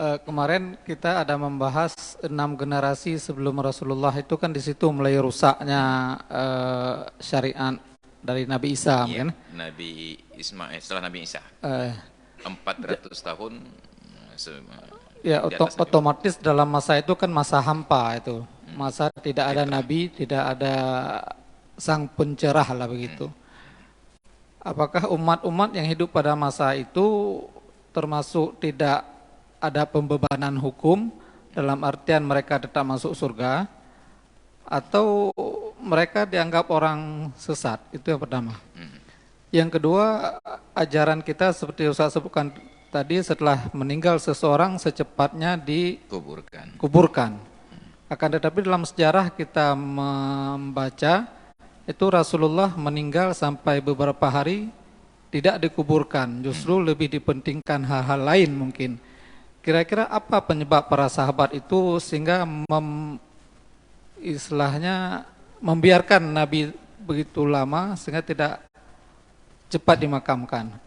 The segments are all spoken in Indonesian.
Kemarin kita ada membahas 6 generasi sebelum Rasulullah itu kan di situ mulai rusaknya syariat dari Nabi Isa Iya, mungkin. Nabi Ismail setelah Nabi Isa Eh, 400 tahun ya di atas Nabi Muhammad. otomatis dalam masa itu kan masa hampa itu, masa tidak ada Fitrah. nabi, tidak ada sang pencerah lah begitu. Apakah umat-umat yang hidup pada masa itu termasuk tidak ada pembebanan hukum dalam artian mereka tetap masuk surga atau mereka dianggap orang sesat? Itu yang pertama. Yang kedua, ajaran kita seperti Ustaz sebutkan tadi, setelah meninggal seseorang secepatnya Kuburkan. dikuburkan. Akan tetapi dalam sejarah kita membaca itu Rasulullah meninggal sampai beberapa hari tidak dikuburkan, justru lebih dipentingkan hal-hal lain mungkin. Kira-kira apa penyebab para sahabat itu sehingga istilahnya membiarkan Nabi begitu lama sehingga tidak cepat dimakamkan?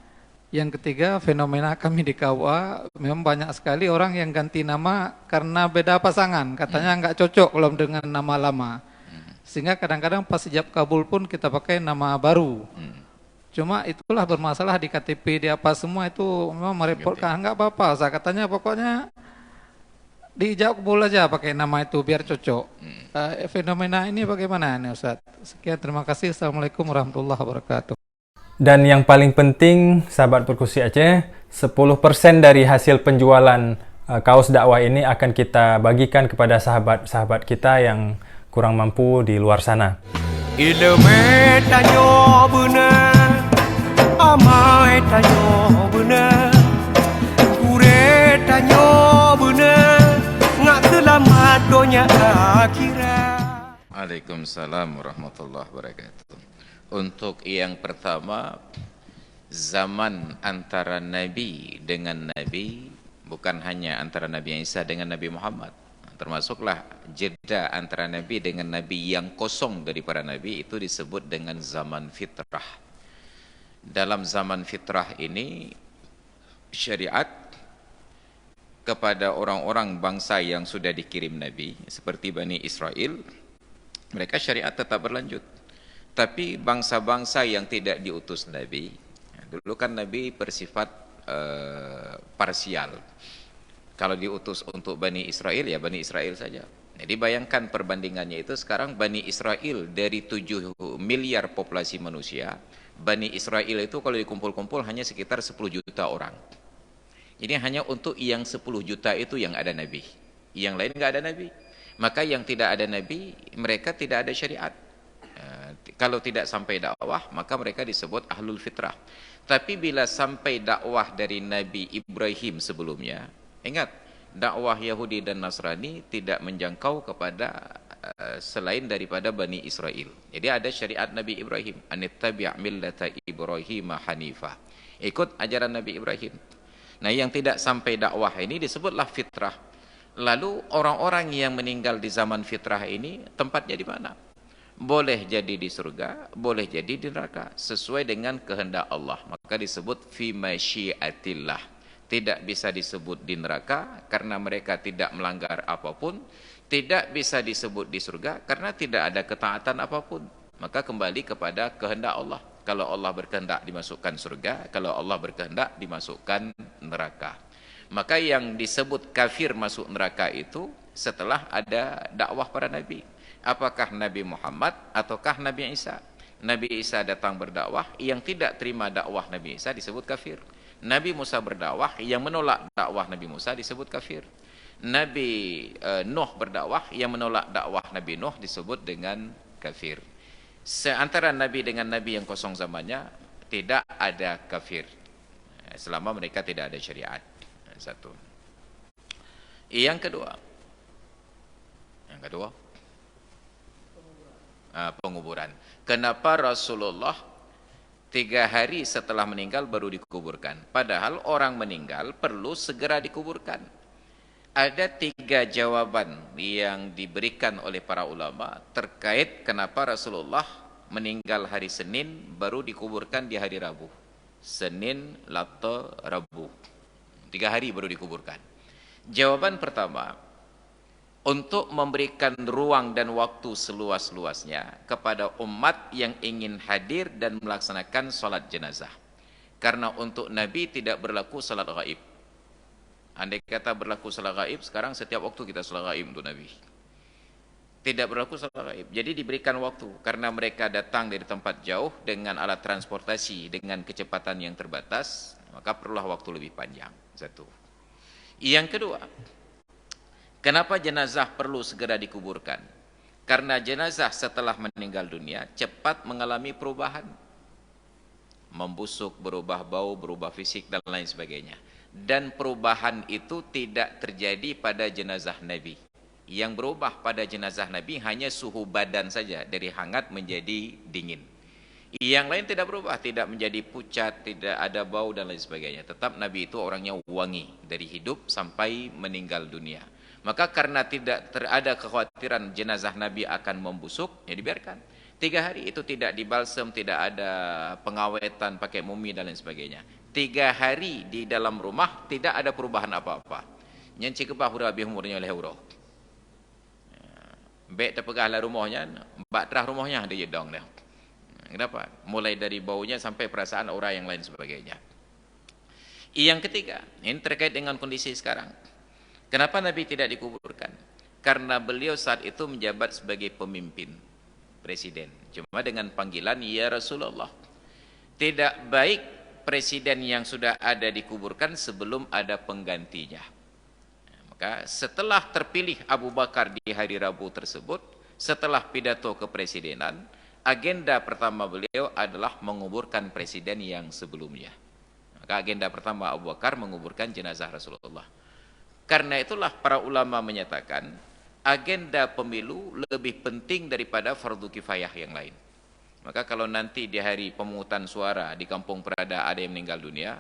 Yang ketiga, fenomena kami di KUA memang banyak sekali orang yang ganti nama karena beda pasangan, katanya nggak cocok kalau dengan nama lama. Sehingga kadang-kadang pas ijab kabul pun kita pakai nama baru. Cuma itulah bermasalah di KTP, di apa semua itu memang merepotkan. Enggak apa-apa, saya katanya pokoknya di ijab kabul aja pakai nama itu biar cocok. Fenomena ini bagaimana nih Ustaz? Sekian, terima kasih. Assalamualaikum warahmatullahi wabarakatuh. Dan yang paling penting, sahabat Perkusi Aceh, 10% dari hasil penjualan kaos dakwah ini akan kita bagikan kepada sahabat-sahabat kita yang kurang mampu di luar sana. Ilmu tanyo benar, amai tanyo benar, kure tanyo benar, ngak selamat dunia akhirat. Waalaikumsalam warahmatullahi wabarakatuh. Untuk yang pertama, zaman antara Nabi dengan Nabi bukan hanya antara Nabi Isa dengan Nabi Muhammad, termasuklah jeda antara Nabi dengan Nabi yang kosong dari para Nabi, itu disebut dengan zaman fitrah. Dalam zaman fitrah ini, syariat kepada orang-orang bangsa yang sudah dikirim Nabi seperti Bani Israel, mereka syariat tetap berlanjut. Tapi bangsa-bangsa yang tidak diutus Nabi, dulu kan Nabi bersifat parsial. Kalau diutus untuk Bani Israel, ya Bani Israel saja. Jadi bayangkan perbandingannya itu, sekarang Bani Israel dari 7 miliar populasi manusia, Bani Israel itu kalau dikumpul-kumpul hanya sekitar 10 juta orang. Jadi hanya untuk yang 10 juta itu yang ada Nabi. Yang lain nggak ada Nabi. Maka yang tidak ada Nabi, mereka tidak ada syariat. Kalau tidak sampai dakwah, maka mereka disebut ahlul fitrah. Tapi bila sampai dakwah dari Nabi Ibrahim sebelumnya, ingat, dakwah Yahudi dan Nasrani tidak menjangkau kepada selain daripada Bani Israel. Jadi ada syariat Nabi Ibrahim, anittabi' millata Ibrahim hanifah. Ikut ajaran Nabi Ibrahim. Nah, yang tidak sampai dakwah ini disebutlah fitrah. Lalu orang-orang yang meninggal di zaman fitrah ini tempatnya di mana? Boleh jadi di surga, boleh jadi di neraka, sesuai dengan kehendak Allah. Maka disebut fi masyiatillah. Tidak bisa disebut di neraka karena mereka tidak melanggar apapun. Tidak bisa disebut di surga karena tidak ada ketaatan apapun. Maka kembali kepada kehendak Allah. Kalau Allah berkehendak dimasukkan surga, kalau Allah berkehendak dimasukkan neraka. Maka yang disebut kafir masuk neraka itu setelah ada dakwah para nabi. Apakah Nabi Muhammad ataukah Nabi Isa? Nabi Isa datang berdakwah, yang tidak terima dakwah Nabi Isa disebut kafir. Nabi Musa berdakwah, yang menolak dakwah Nabi Musa disebut kafir. Nabi Nuh berdakwah, yang menolak dakwah Nabi Nuh disebut dengan kafir. Seantara Nabi dengan Nabi yang kosong zamannya, tidak ada kafir selama mereka tidak ada syariat. Satu. Yang kedua, penguburan. Kenapa Rasulullah 3 hari setelah meninggal baru dikuburkan? Padahal orang meninggal perlu segera dikuburkan. Ada 3 jawaban yang diberikan oleh para ulama terkait kenapa Rasulullah meninggal hari Senin baru dikuburkan di hari Rabu. Senin, Selasa, Rabu. 3 hari baru dikuburkan. Jawaban pertama, untuk memberikan ruang dan waktu seluas-luasnya kepada umat yang ingin hadir dan melaksanakan sholat jenazah. Karena untuk Nabi tidak berlaku sholat gaib. Andai kata berlaku sholat gaib, sekarang setiap waktu kita sholat gaib untuk Nabi. Tidak berlaku sholat gaib. Jadi diberikan waktu, karena mereka datang dari tempat jauh dengan alat transportasi dengan kecepatan yang terbatas, maka perlulah waktu lebih panjang. Satu. Yang kedua, kenapa jenazah perlu segera dikuburkan? Karena jenazah setelah meninggal dunia cepat mengalami perubahan. Membusuk, berubah bau, berubah fisik, dan lain sebagainya. Dan perubahan itu tidak terjadi pada jenazah Nabi. Yang berubah pada jenazah Nabi hanya suhu badan saja, dari hangat menjadi dingin. Yang lain tidak berubah, tidak menjadi pucat, tidak ada bau, dan lain sebagainya. Tetap Nabi itu orangnya wangi dari hidup sampai meninggal dunia. Maka karena tidak ada kekhawatiran jenazah Nabi akan membusuk, ya dibiarkan. 3 hari itu tidak dibalsem, tidak ada pengawetan pakai mumi dan lain sebagainya. 3 hari di dalam rumah tidak ada perubahan apa-apa. Nyanci kebah hura bih umurnya oleh hurau. Baik terpegahlah rumahnya, batrah rumahnya dia jedong dah. Kenapa? Mulai dari baunya sampai perasaan orang yang lain sebagainya. Yang ketiga, ini terkait dengan kondisi sekarang. Kenapa Nabi tidak dikuburkan? Karena beliau saat itu menjabat sebagai pemimpin, presiden. Cuma dengan panggilan ya Rasulullah. Tidak baik presiden yang sudah ada dikuburkan sebelum ada penggantinya. Maka setelah terpilih Abu Bakar di hari Rabu tersebut, setelah pidato kepresidenan, agenda pertama beliau adalah menguburkan presiden yang sebelumnya. Maka agenda pertama Abu Bakar menguburkan jenazah Rasulullah. Karena itulah para ulama menyatakan agenda pemilu lebih penting daripada fardu kifayah yang lain. Maka kalau nanti di hari pemungutan suara di kampung Perada ada yang meninggal dunia,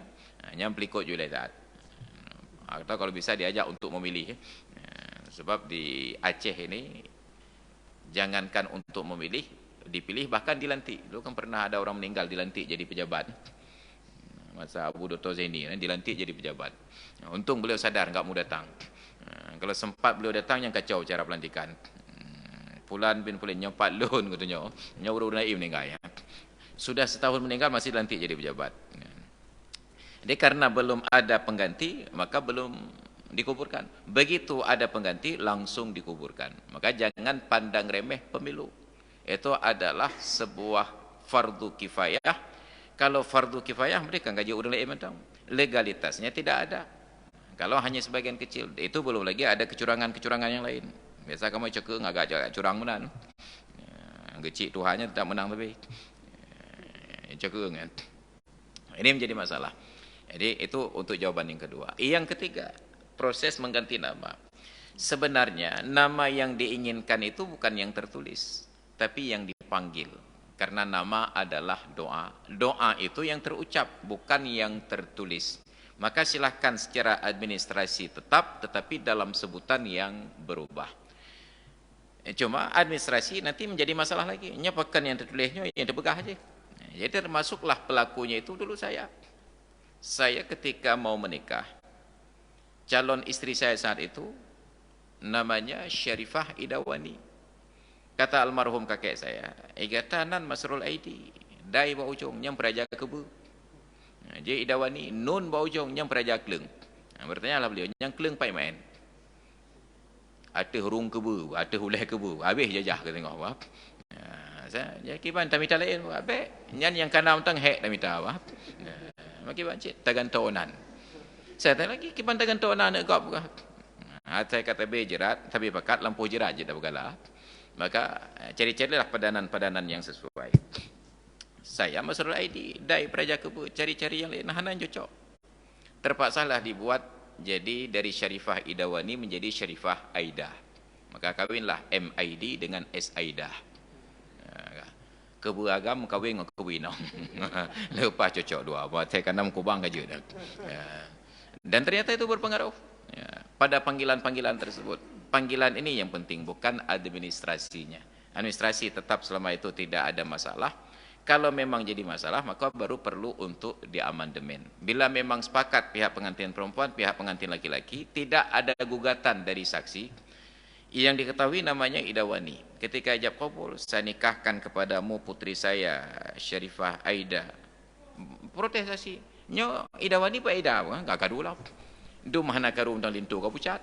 nyampelikot juledat. Atau kalau bisa diajak untuk memilih. Sebab di Aceh ini jangankan untuk memilih, dipilih bahkan dilantik. Dulu kan pernah ada orang meninggal dilantik jadi pejabat. Masa Abu Dr. Zaini dilantik jadi pejabat. Untung beliau sadar enggak mau datang. Kalau sempat beliau datang yang kacau cara pelantikan. Fulan bin Fulan nyopat lun katanya. Nyauru naib meninggal ya. Sudah setahun meninggal masih dilantik jadi pejabat. Jadi karena belum ada pengganti maka belum dikuburkan. Begitu ada pengganti langsung dikuburkan. Maka jangan pandang remeh pemilu. Itu adalah sebuah fardu kifayah. Kalau fardu kifayah mereka gaji orang lain macam legalitasnya tidak ada. Kalau hanya sebagian kecil, itu belum lagi ada kecurangan-kecurangan yang lain. Biasa kamu cekuk agak curang menan. Gecik Tuhannya tidak menang lebih. Cekuk kan. Ini menjadi masalah. Jadi itu untuk jawaban yang kedua. Yang ketiga, proses mengganti nama. Sebenarnya nama yang diinginkan itu bukan yang tertulis, tapi yang dipanggil. Karena nama adalah doa. Doa itu yang terucap, bukan yang tertulis. Maka silahkan secara administrasi tetap, tetapi dalam sebutan yang berubah. Cuma administrasi nanti menjadi masalah lagi. Nyapakan yang tertulisnya, yang terpegah aja. Jadi termasuklah pelakunya itu dulu saya. Saya ketika mau menikah, calon istri saya saat itu namanya Syarifah Idawani. Kata almarhum kakek saya, igatanan Masrul Aidi, dai ba ujung yang peraja kebu. Jadi Idawani nun ba ujung yang peraja keleng. Bertanya lah beliau, yang keleng pai main. Ada hurung kebu, ada huleh kebu. Habis jajah ke tengok apa. Saya ya kiban tamita lain abe, nyan yang kana untang hek tamita apa. Maki bancit tagantonan. Saya tanya lagi kiban tagantonan nak gap. Saya kata be jerat, tapi pakat lampu jerat je dah bergalah. Maka cari-carilah padanan-padanan yang sesuai. Saya Masrul Aidi, dai peraja kebu, cari-cari yang lain, hanan cocok. Terpaksalah dibuat jadi dari Syarifah Idawani menjadi Syarifah Aida. Maka kawinlah MID dengan S Aida. Kebu agam kawin dengan kebu inong. Lepas cocok dua, buat saya kanam kubang aja dah. Dan ternyata itu berpengaruh pada panggilan-panggilan tersebut. Panggilan ini yang penting, bukan administrasinya. Administrasi tetap selama itu tidak ada masalah. Kalau memang jadi masalah, maka baru perlu untuk diamandemen. Bila memang sepakat pihak pengantin perempuan, pihak pengantin laki-laki, tidak ada gugatan dari saksi, yang diketahui namanya idawani. Ketika ijab kabul, saya nikahkan kepadamu putri saya, Syarifah Aida. Protestasi. Nyo idawani pak Aida, enggak kadu lah. Du mana karu undang lintu kau pucat.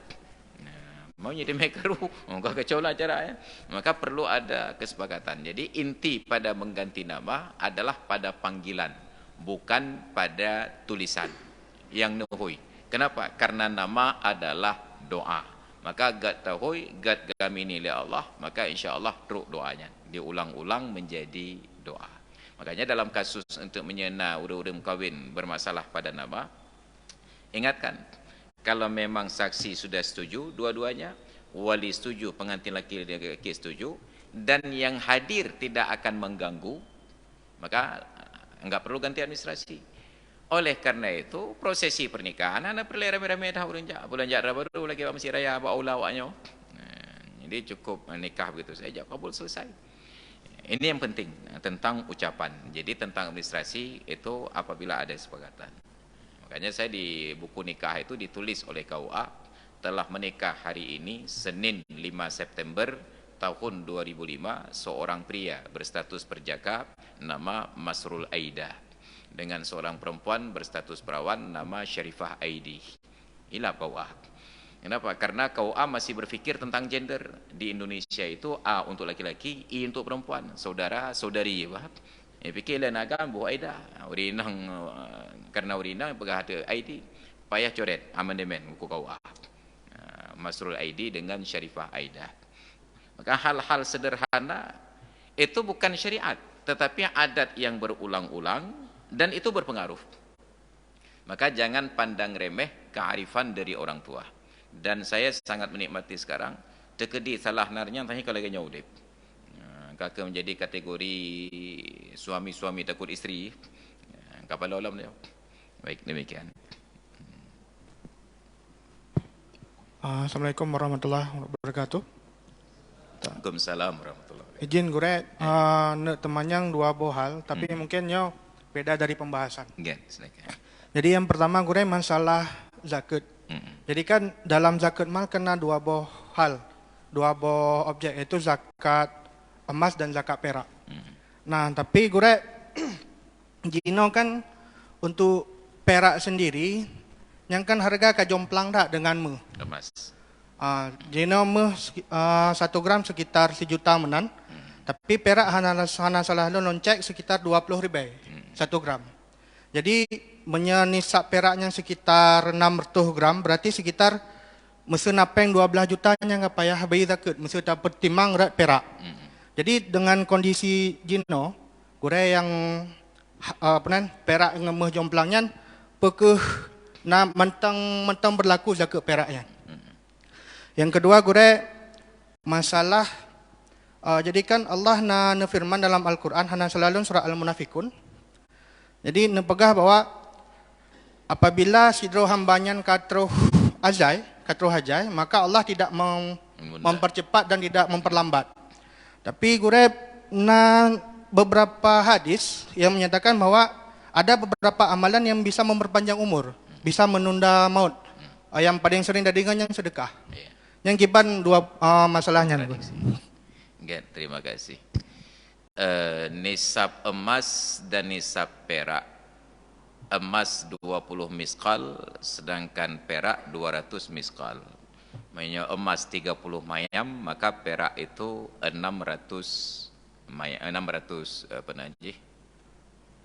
Maunya dia mekaru, enggak kacau lah cara ya. Maka perlu ada kesepakatan. Jadi inti pada mengganti nama adalah pada panggilan, bukan pada tulisan yang nuhui. Kenapa? Karena nama adalah doa. Maka gat tahui, gat gamini li Allah, maka insya Allah ruh doanya diulang-ulang menjadi doa. Makanya dalam kasus untuk menyena urus-urus kawin bermasalah pada nama, ingatkan, kalau memang saksi sudah setuju, dua-duanya, wali setuju, pengantin laki-laki setuju, dan yang hadir tidak akan mengganggu, maka enggak perlu ganti administrasi. Oleh karena itu, prosesi pernikahan, anak perlu rame-rame dah bulan Jara baru lagi masih raya baulah awaknya. Jadi cukup nikah begitu saja, kabul selesai. Ini yang penting tentang ucapan. Jadi tentang administrasi itu apabila ada kesepakatan. Makanya saya di buku nikah itu ditulis oleh KUA telah menikah hari ini Senin 5 September tahun 2005 seorang pria berstatus perjaka nama Masrul Aida dengan seorang perempuan berstatus perawan nama Syarifah Aidi. Inilah KUA. Kenapa? Karena KUA masih berpikir tentang gender. Di Indonesia itu A untuk laki-laki, I untuk perempuan, saudara, saudari. Fikir lain agam bu Aida. Urinang karena urinang pegah ada ID, payah coret amandemen buku KUA. Masrul Aidi dengan Syarifah Aida. Maka hal-hal sederhana itu bukan syariat, tetapi adat yang berulang-ulang dan itu berpengaruh. Maka jangan pandang remeh kearifan dari orang tua. Dan saya sangat menikmati sekarang tekedi salah narnya tanya kalau lagi nyudip. Kakak menjadi kategori suami-suami takut isteri. Kapal olam dia. Baik, demikian. Assalamualaikum warahmatullahi wabarakatuh. Waalaikumsalam warahmatullahi wabarakatuh. Izin gure temanyang dua bohal, tapi mungkin nyo beda dari pembahasan. Silakan. Jadi yang pertama gure masalah zakat. Jadi kan dalam zakat mal kena dua bohal, dua boh objek, yaitu zakat emas dan zakat perak. Nah, tapi gure jino kan untuk perak sendiri yang kan harga kajomplang tak dengan me. Emas. Jino me 1 gram sekitar 1 juta menan. Tapi perak hana salah loncek sekitar 20 ribu 1 gram. Jadi menyenisap peraknya sekitar 600 gram berarti sekitar mesin apeng 12 jutanya nggak payah bayi zakat, mesin dapat timang rat perak. Jadi dengan kondisi jino, gure yang perak ngemeh jomplangnya pekeh mentang berlaku zakat peraknya. Yang kedua gure masalah jadi kan Allah na firman dalam Al-Qur'an hana selalu surah Al-Munafikun. Jadi nepegah bahwa apabila sidro hambanyan katruh hajai, maka Allah tidak mempercepat dan tidak memperlambat. Tapi gure beberapa hadis yang menyatakan bahwa ada beberapa amalan yang bisa memperpanjang umur, bisa menunda maut. Yang paling sering dadingan yang sedekah. Yang kiban dua masalahnya. Terima kasih. Nisab emas dan nisab perak. Emas 20 miskal, sedangkan perak 200 miskal. Maksudnya emas 30 mayam, maka perak itu 600 apa nanti?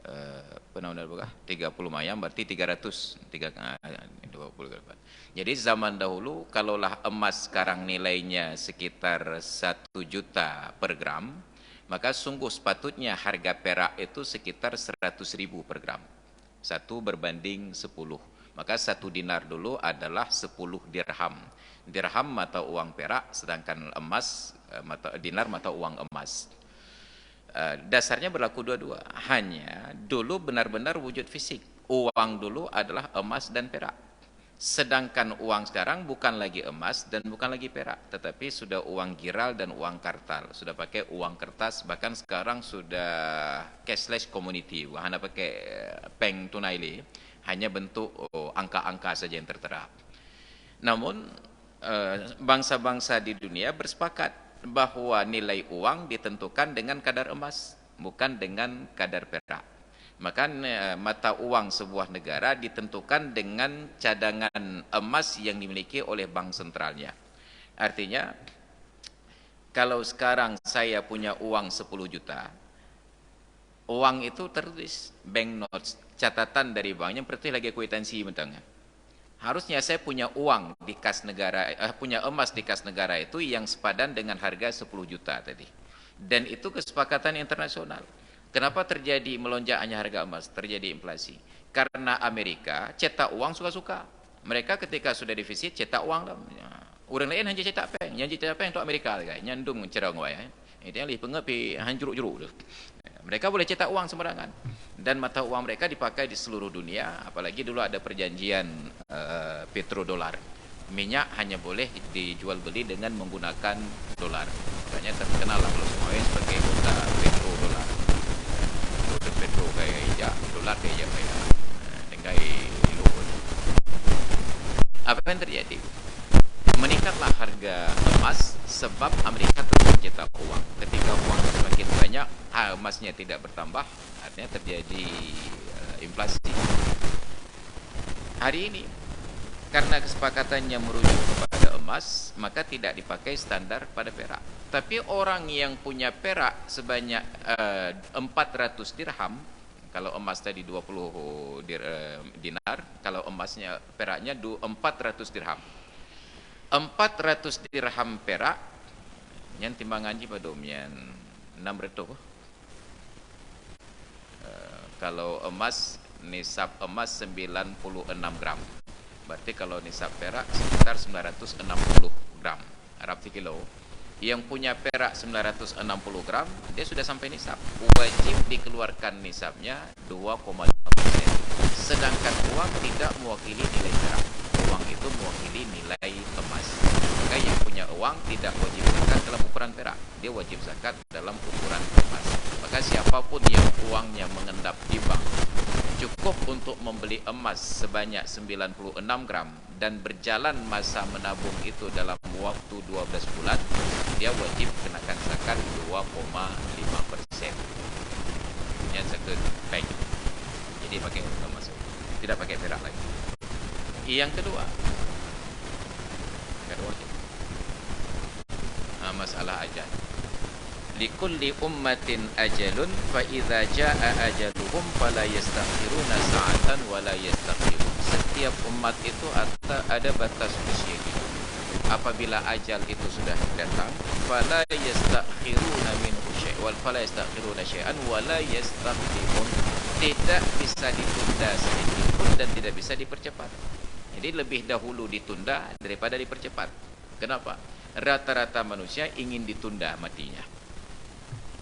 30 mayam berarti 300 20. Jadi zaman dahulu kalaulah emas sekarang nilainya sekitar 1 juta per gram, maka sungguh sepatutnya harga perak itu sekitar 100.000 per gram. 1 berbanding 10. Maka 1 dinar dulu adalah 10 dirham. Dirham mata uang perak, sedangkan emas dinar mata uang emas. Dasarnya berlaku dua-dua. Hanya dulu benar-benar wujud fisik. Uang dulu adalah emas dan perak. Sedangkan uang sekarang bukan lagi emas dan bukan lagi perak, tetapi sudah uang giral dan uang kartal. Sudah pakai uang kertas, bahkan sekarang sudah cashless community. Wahana pakai peng tunai li, hanya bentuk angka-angka saja yang tertera. Namun bangsa-bangsa di dunia bersepakat bahwa nilai uang ditentukan dengan kadar emas, bukan dengan kadar perak. Maka mata uang sebuah negara ditentukan dengan cadangan emas yang dimiliki oleh bank sentralnya. Artinya, kalau sekarang saya punya uang 10 juta, uang itu tertulis bank notes, catatan dari banknya, berarti lagi kwitansi mentangnya. Harusnya saya punya uang di kas negara, punya emas di kas negara itu yang sepadan dengan harga 10 juta tadi. Dan itu kesepakatan internasional. Kenapa terjadi melonjaknya harga emas, terjadi inflasi? Karena Amerika cetak uang suka-suka. Mereka ketika sudah defisit cetak uang lah. Orang lain hanya cetak peng, yang cetak peng untuk Amerika guys, nyandung cerong wae. Itu yang lebih pengepi hanjuruk-juruk tu. Mereka boleh cetak uang sembarangan. Dan mata uang mereka dipakai di seluruh dunia, apalagi dulu ada perjanjian petrodolar. Minyak hanya boleh dijual beli dengan menggunakan dolar. Makanya terkenal lah kalau semua sebagai kota petrodolar. Petro kayak hijau, dolar kayak hijau kayak dengan luhur. Apa yang terjadi? Meningkatlah harga emas sebab Amerika terus mencetak uang. Ketika uang semakin banyak, emasnya tidak bertambah, artinya terjadi inflasi. Hari ini, karena kesepakatannya merujuk kepada emas, maka tidak dipakai standar pada perak. Tapi orang yang punya perak sebanyak 400 dirham, kalau emas tadi 20 dinar, kalau emasnya peraknya 400 dirham. 400 dirham perak, yang timbangan ji pada umumnya 600. Kalau emas, nisab emas 96 gram. Berarti kalau nisab perak sekitar 960 gram, Arab kilo. Yang punya perak 960 gram, dia sudah sampai nisab. Wajib dikeluarkan nisabnya 2,5%. Sedangkan uang tidak mewakili nilai perak. Uang itu mewakili nilai emas. Maka yang punya uang tidak wajib zakat dalam ukuran perak. Dia wajib zakat dalam ukuran emas. Maka siapapun yang uangnya mengendap di bank, cukup untuk membeli emas sebanyak 96 gram dan berjalan masa menabung itu dalam waktu 12 bulan, dia wajib kenakan zakat 2,5%. Ini zakat bank. Jadi pakai emas, tidak pakai perak lagi. Yang kedua masalah ajal. Likulli ummatin ajalun fa idza jaa ajaluhum fala yastakhiruna sa'atan wa la yastaqdimun. Setiap umat itu ada batas usia hidup. Apabila ajal itu sudah datang, fala yastakhiruna minhu syai' wal fala yastakhiruna syai'an wa la yastaqdimun. Tidak bisa ditunda sedikit pun dan tidak bisa dipercepat. Jadi lebih dahulu ditunda daripada dipercepat. Kenapa? Rata-rata manusia ingin ditunda matinya.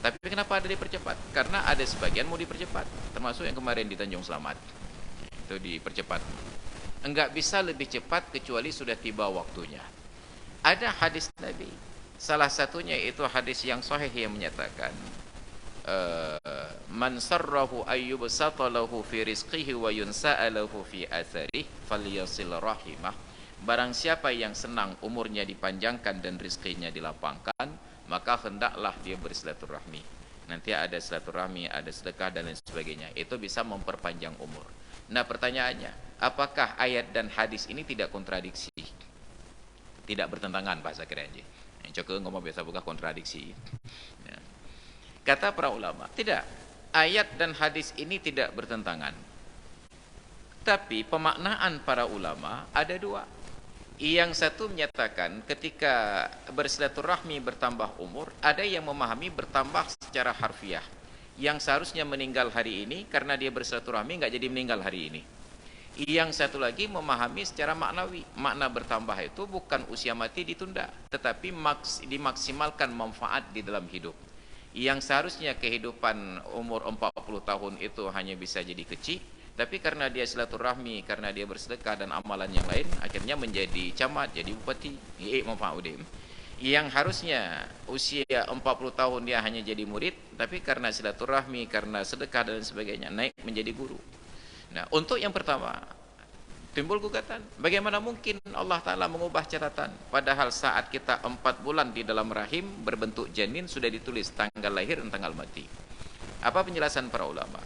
Tapi kenapa ada dipercepat? Karena ada sebagian mau dipercepat. Termasuk yang kemarin di Tanjung Selamat. Itu dipercepat. Enggak bisa lebih cepat kecuali sudah tiba waktunya. Ada hadis Nabi. Salah satunya itu hadis yang sahih yang menyatakan man sarrahu ayyubsata lahu fi rizqihi wa yunsa'a lahu fi atharihi falyasil rahimah. Barang siapa yang senang umurnya dipanjangkan dan rizkinya dilapangkan, maka hendaklah dia bersilaturahmi. Nanti ada silaturahmi, ada sedekah dan lain sebagainya. Itu bisa memperpanjang umur. Nah pertanyaannya, apakah ayat dan hadis ini tidak kontradiksi? Tidak bertentangan bahasa kerenji. Yang coba ngomong biasa bukan kontradiksi. Ya. Kata para ulama, tidak. Ayat dan hadis ini tidak bertentangan. Tapi pemaknaan para ulama ada dua. Yang satu menyatakan ketika bersilaturahmi bertambah umur, ada yang memahami bertambah secara harfiah. Yang seharusnya meninggal hari ini karena dia bersilaturahmi enggak jadi meninggal hari ini. Yang satu lagi memahami secara maknawi. Makna bertambah itu bukan usia mati ditunda, tetapi dimaksimalkan manfaat di dalam hidup. Yang seharusnya kehidupan umur 40 tahun itu hanya bisa jadi kecil, Tapi karena dia silaturahmi, karena dia bersedekah dan amalan yang lain, akhirnya menjadi camat, jadi bupati. Mafaudin. Yang harusnya usia 40 tahun dia hanya jadi murid, tapi karena silaturahmi, karena sedekah dan sebagainya, naik menjadi guru. Nah, untuk yang pertama, timbul gugatan. Bagaimana mungkin Allah Ta'ala mengubah catatan? Padahal saat kita 4 bulan di dalam rahim, berbentuk janin, sudah ditulis tanggal lahir dan tanggal mati. Apa penjelasan para ulama?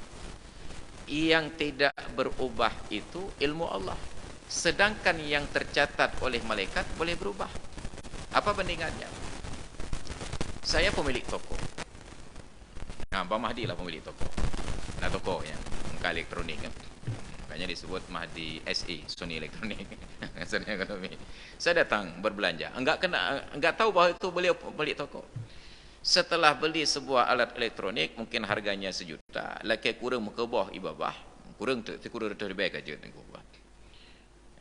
Yang tidak berubah itu ilmu Allah. Sedangkan yang tercatat oleh malaikat boleh berubah. Apa bandingannya? Saya pemilik toko. Nah, Pak Mahdi lah pemilik toko. Nah, toko yang muka elektronik kan. Makanya disebut Mahdi SE, Sony Elektronik. Sony Ekonomi. Saya datang berbelanja. Enggak tahu bahawa itu beliau pemilik toko. Setelah beli sebuah alat elektronik, mungkin harganya 1 juta. Laki kurang muka bawah ibabah. Kurang tu kurang terbaik aja tengok buat.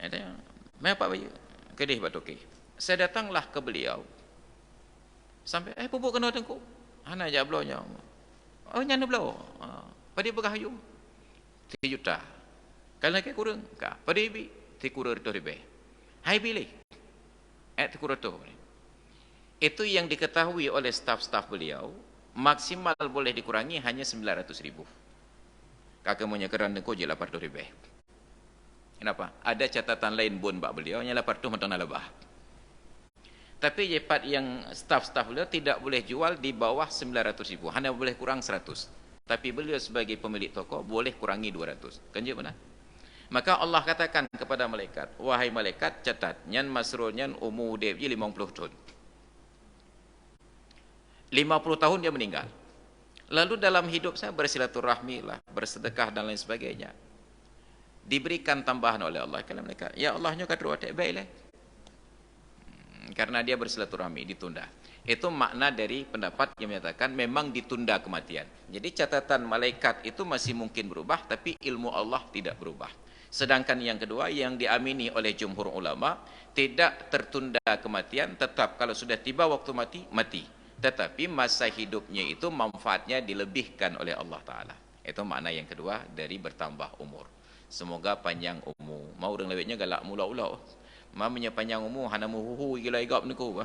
Ada apa bayu? Kedih batoke. Saya datanglah ke beliau. Sampai pupuk kena tengok. Hana aja blaunya. Oh nyana blau. Pada bergahayum. 3 juta. Kalau laki kurang, ka. Pada ibi 3 kurang terbaik. Hai pilih. Kurang tu. Itu yang diketahui oleh staf-staf beliau, maksimal boleh dikurangi hanya 900.000. Kakak punya keran dengko je 800.000. Kenapa? Ada catatan lain pun bak beliau, hanya 800 macam lebah. Tapi jepat yang staf-staf beliau tidak boleh jual di bawah 900.000, hanya boleh kurang 100. Tapi beliau sebagai pemilik toko boleh kurangi 200. Kan je benar? Maka Allah katakan kepada malaikat, wahai malaikat, catat, nyan masrul nyan umur dia 50 tahun. 50 tahun dia meninggal. Lalu dalam hidup saya bersilaturahmi lah, bersedekah dan lain sebagainya. Diberikan tambahan oleh Allah. Kalau mereka, ya Allahnya kata watak baiklah. Karena dia bersilaturahmi, ditunda. Itu makna dari pendapat yang menyatakan memang ditunda kematian. Jadi catatan malaikat itu masih mungkin berubah, tapi ilmu Allah tidak berubah. Sedangkan yang kedua yang diamini oleh jumhur ulama, tidak tertunda kematian, tetap kalau sudah tiba waktu mati, mati. Tetapi masa hidupnya itu manfaatnya dilebihkan oleh Allah Ta'ala. Itu makna yang kedua dari bertambah umur. Semoga panjang umur. Mau orang lewatnya galak mula-ulau. Mamanya panjang umur, hana muhuhu gila igap ni ko.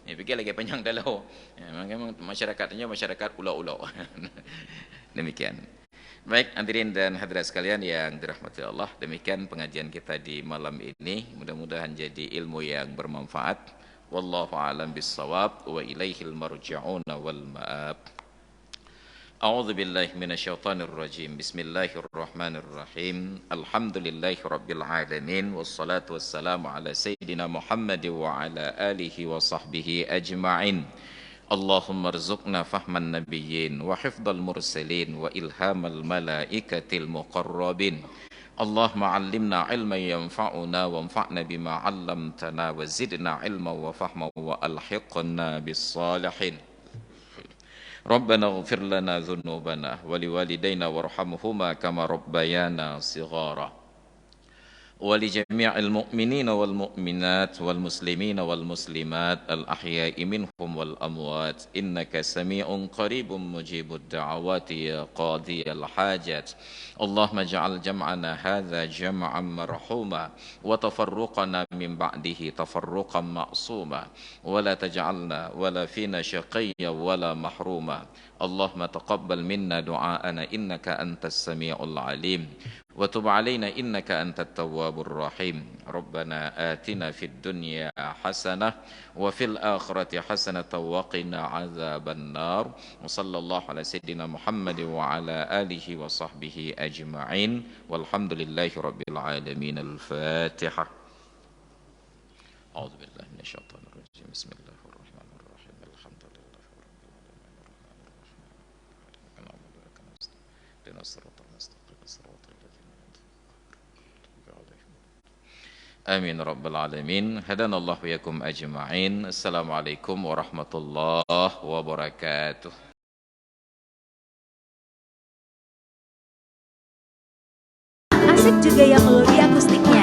Fikir lagi panjang dalau. Memang masyarakatnya masyarakat ulau-ulau. Demikian. Baik, hadirin dan hadirat sekalian yang dirahmati Allah. Demikian pengajian kita di malam ini. Mudah-mudahan jadi ilmu yang bermanfaat. Wallahu a'lam bis-shawab wa ilaihil marji'un wal ma'ab. A'udzu billahi minasyaitonir rajim. Bismillahirrahmanirrahim. Alhamdulillahi rabbil alamin wassalatu wassalamu ala sayyidina Muhammad wa ala alihi wa sahbihi ajma'in. Allahumma rzuqna fahman nabiyyin wa hifdzal mursalin wa ilhamal malaikatil muqarrabin. Allahumma 'allimna 'ilman yanfa'una wanfa'na bima 'allamtana wa zidna 'ilman wa fahman wa alhiqna bis salihin. Rabbana ighfir lana dhunubana wa liwalidayna warhamhuma kama rabbayana shighara. ولجميع المؤمنين والمؤمنات والمسلمين والمسلمات الأحياء منهم والأموات إنك سميع قريب مجيب الدعوات يا قاضي الحاجات اللهم اجعل جمعنا هذا جمعا مرحوما وتفرقنا من بعده تفرقا معصوما ولا تجعلنا ولا فينا شقيا ولا محروما اللهم تقبل منا دعاءنا إنك أنت السميع العليم وتب علينا إنك أنت التواب الرحيم ربنا آتنا في الدنيا حسنة وفي الآخرة حسنة وقنا عذاب النار وصلى الله على سيدنا محمد وعلى آله وصحبه أجمعين والحمد لله رب العالمين الفاتحة أعوذ بالله من الشيطان الرجيم بسم الله الرحمن الرحيم الحمد لله رب العالمين الرحمن الرحيم الصراط المستقيم صراط Amin Rabbal Alamin. Hadanallahu yakum ajma'in. Assalamualaikum warahmatullahi wabarakatuh. Asik juga ya melodi akustiknya.